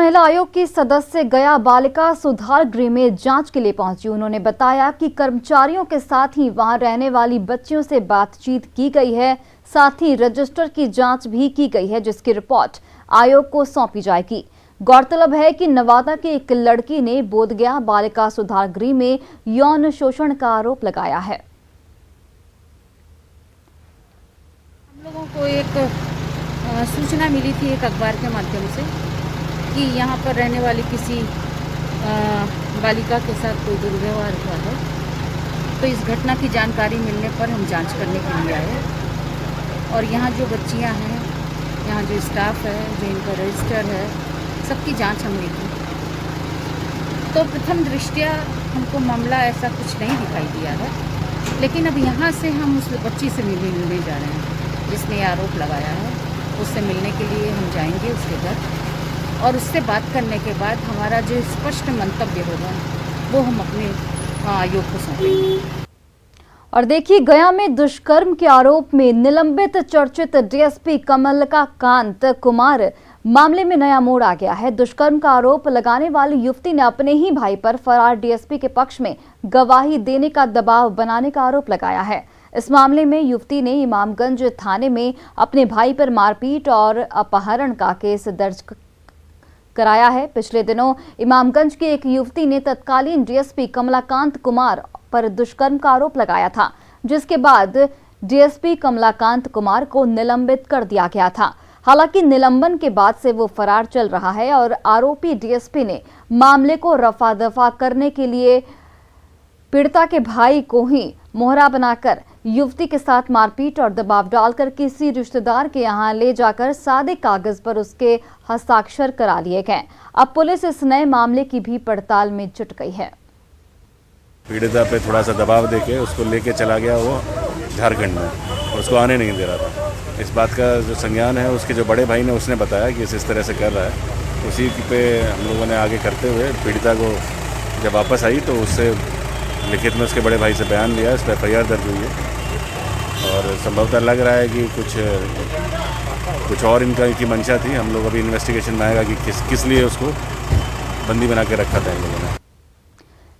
महिला आयोग की सदस्य गया बालिका सुधार गृह में जांच के लिए पहुंची। उन्होंने बताया कि कर्मचारियों के साथ ही वहां रहने वाली बच्चियों से बातचीत की गई है, साथ ही रजिस्टर की जांच भी की गई है, जिसकी रिपोर्ट आयोग को सौंपी जाएगी। गौरतलब है कि नवादा की एक लड़की ने बोधगया बालिका सुधार गृह में यौन शोषण का आरोप लगाया है। हम लोगों को एक सूचना मिली थी एक अखबार के माध्यम से कि यहाँ पर रहने वाली किसी बालिका के साथ कोई दुर्व्यवहार हुआ है। तो इस घटना की जानकारी मिलने पर हम जांच करने के लिए आए और यहाँ जो बच्चियाँ हैं, यहाँ जो स्टाफ है, जो इनका रजिस्टर है, सबकी जांच हमने की। तो प्रथम दृष्टया हमको मामला ऐसा कुछ नहीं दिखाई दिया है, लेकिन अब यहाँ से हम उस बच्ची से मिलने जा रहे हैं जिसने आरोप लगाया है। उससे मिलने के लिए हम जाएंगे उसके घर और उससे बात करने के बाद हमारा जो स्पष्ट मंतव्य होगा वो हम अपने आयोग को सौंपेंगे। और देखिए, गया में दुष्कर्म के आरोप में निलंबित चर्चित डीएसपी कमलकांत कुमार मामले में नया मोड़ आ गया है। दुष्कर्म का आरोप लगाने वाली युवती ने अपने ही भाई पर फरार डीएसपी के पक्ष में गवाही देने का दबाव बनाने का आरोप लगाया है। इस मामले में युवती ने इमामगंज थाने में अपने भाई पर मारपीट और अपहरण का केस दर्ज कराया है। पिछले दिनों इमामगंज की एक युवती ने तत्कालीन डीएसपी कमलकांत कुमार पर दुष्कर्म का आरोप लगाया था, जिसके बाद डीएसपी कमलकांत कुमार को निलंबित कर दिया गया था। हालांकि निलंबन के बाद से वो फरार चल रहा है और आरोपी डीएसपी ने मामले को रफा दफा करने के लिए पीड़िता के भाई को ही मोहरा बनाकर युवती के साथ मारपीट और दबाव डालकर किसी रिश्तेदार के यहां ले जाकर सादे कागज पर उसके हस्ताक्षर करा लिए गए। अब पुलिस इस नए मामले की भी पड़ताल में जुट गई है। पीड़िता पे थोड़ा सा दबाव देके उसको लेके चला गया वो झारखंड में और उसको आने नहीं दे रहा था। इस बात का जो संज्ञान है उसके जो बड़े भाई ने उसने बताया कि इस तरह से कर रहा है। उसी पे हम लोगों ने आगे करते हुए पीड़िता को जब वापस आई तो उससे लिखित में उसके बड़े भाई से बयान लिया। इस पर एफआईआर दर्ज हुई है और संभवतः लग रहा है कि कुछ और इनकी मंशा थी। हम लोग अभी इन्वेस्टिगेशन में आएगा कि किस लिए उसको बंदी बना के रखा था इन लोगों ने।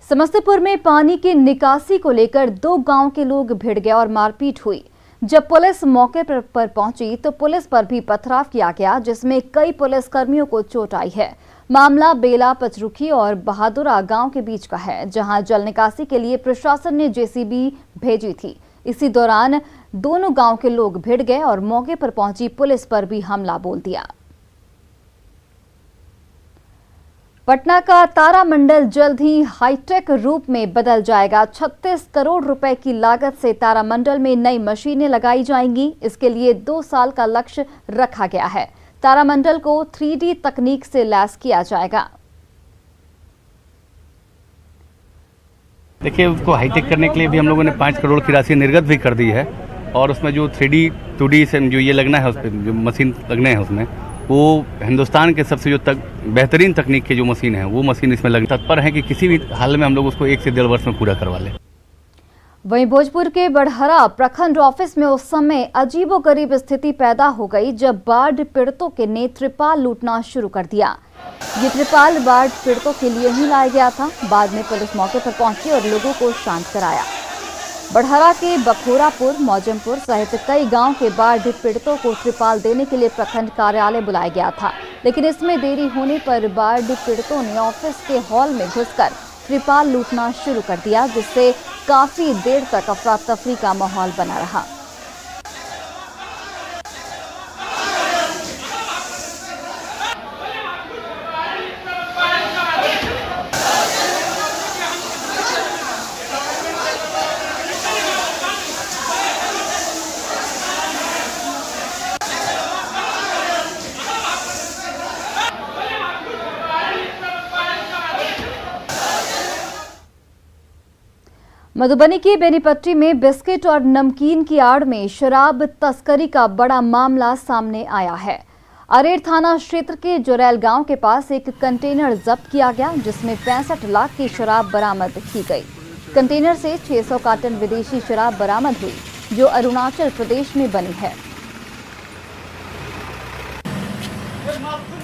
समस्तीपुर में पानी की निकासी को लेकर दो गांव के लोग भिड़ गए और मारपीट हुई। जब पुलिस मौके पर पहुंची तो पुलिस पर भी पथराव किया गया, जिसमें कई पुलिसकर्मियों को चोट आई है। मामला बेला पचरुखी और बहादुरा गांव के बीच का है, जहां जल निकासी के लिए प्रशासन ने जेसीबी भेजी थी। इसी दौरान दोनों गांव के लोग भिड़ गए और मौके पर पहुंची पुलिस पर भी हमला बोल दिया। पटना का तारामंडल जल्द ही हाईटेक रूप में बदल जाएगा। 36 करोड़ रुपए की लागत से तारामंडल में नई मशीनें लगाई जाएंगी। इसके लिए 2 साल का लक्ष्य रखा गया है। तारामंडल को 3D तकनीक से लैस किया जाएगा। देखिए, उसको हाईटेक करने के लिए भी हम लोगों ने 5 करोड़ की राशि निर्गत भी कर दी है और उसमें जो 3D 2D से जो ये लगना है, उस पर जो मशीन लगने हैं उसमें, वो हिंदुस्तान के सबसे जो बेहतरीन तकनीक की जो मशीन है वो मशीन इसमें लगनी तत्पर है कि किसी भी हाल में हम लोग उसको 1 से 1.5 वर्ष में पूरा करवा लें। वहीं भोजपुर के बड़हरा प्रखंड ऑफिस में उस समय अजीबोगरीब स्थिति पैदा हो गई जब बाढ़ पीड़ितों के ने त्रिपाल लूटना शुरू कर दिया। ये त्रिपाल बाढ़ पीड़ितों के लिए ही लाया गया था। बाद में पुलिस मौके पर पहुंची और लोगों को शांत कराया। बड़हरा के बखोरापुर, मौजमपुर सहित कई गांव के बाढ़ पीड़ितों को त्रिपाल देने के लिए प्रखंड कार्यालय बुलाया गया था, लेकिन इसमें देरी होने पर बाढ़ पीड़ितों ने ऑफिस के हॉल में घुसकर त्रिपाल लूटना शुरू कर दिया, जिससे काफी देर तक अफरा तफरी का माहौल बना रहा। मधुबनी की बेनीपट्टी में बिस्किट और नमकीन की आड़ में शराब तस्करी का बड़ा मामला सामने आया है। अरेर थाना क्षेत्र के जोरैल गांव के पास एक कंटेनर जब्त किया गया, जिसमें 65 लाख की शराब बरामद की गई। कंटेनर से 600 कार्टन विदेशी शराब बरामद हुई, जो अरुणाचल प्रदेश में बनी है।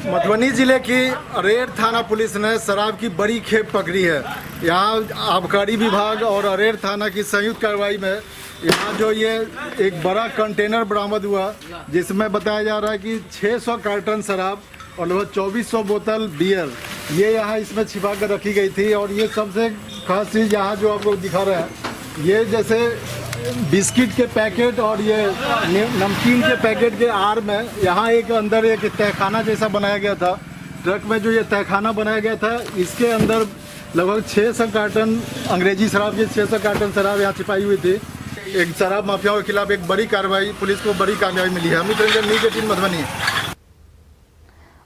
मधुबनी जिले की अरेर थाना पुलिस ने शराब की बड़ी खेप पकड़ी है। यहाँ आबकारी विभाग और अरेर थाना की संयुक्त कार्रवाई में यहाँ जो ये एक बड़ा कंटेनर बरामद हुआ, जिसमें बताया जा रहा है कि 600 कार्टन शराब और लगभग 2400 बोतल बियर ये यहाँ इसमें छिपा कर रखी गई थी। और ये सबसे खास चीज़ यहाँ जो आपको दिखा रहा है, ये जैसे बिस्किट के पैकेट और ये नमकीन के पैकेट के आड़ में यहाँ एक अंदर एक तहखाना जैसा बनाया गया था। ट्रक में जो ये तहखाना बनाया गया था, इसके अंदर लगभग 600 कार्टन अंग्रेजी शराब की 600 कार्टन शराब यहाँ छिपाई हुई थी। एक शराब माफियाओं के खिलाफ एक बड़ी कार्रवाई, पुलिस को बड़ी कामयाबी मिली है। अमित रंजन, न्यूज़ 18 मधुबनी।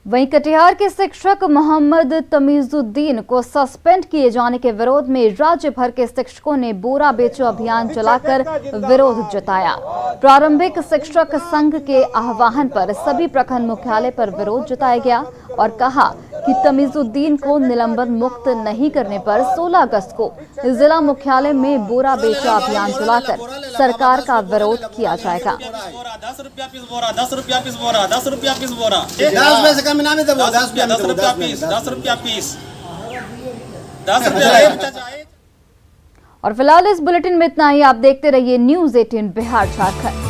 वहीं कटिहार के शिक्षक मोहम्मद तमीजुद्दीन को सस्पेंड किए जाने के विरोध में राज्य भर के शिक्षकों ने बोरा बेचो अभियान चलाकर विरोध जताया। प्रारंभिक शिक्षक संघ के आह्वान पर सभी प्रखंड मुख्यालय पर विरोध जताया गया और कहा कि तमीजुद्दीन को निलंबन मुक्त नहीं करने पर 16 अगस्त को जिला मुख्यालय में बोरा बेचो अभियान चलाकर सरकार का विरोध किया जाएगा। 10 रुपया पीस बोरा, 10 रुपया पीस बोरा, 10 रुपया पीस बोरा, 10 रुपये से कम ना में दे, 10 रुपया पीस, 10 रुपया पीस, 10 रुपया। और फिलहाल इस बुलेटिन में इतना ही। आप देखते रहिए न्यूज़ 18 बिहार झारखंड।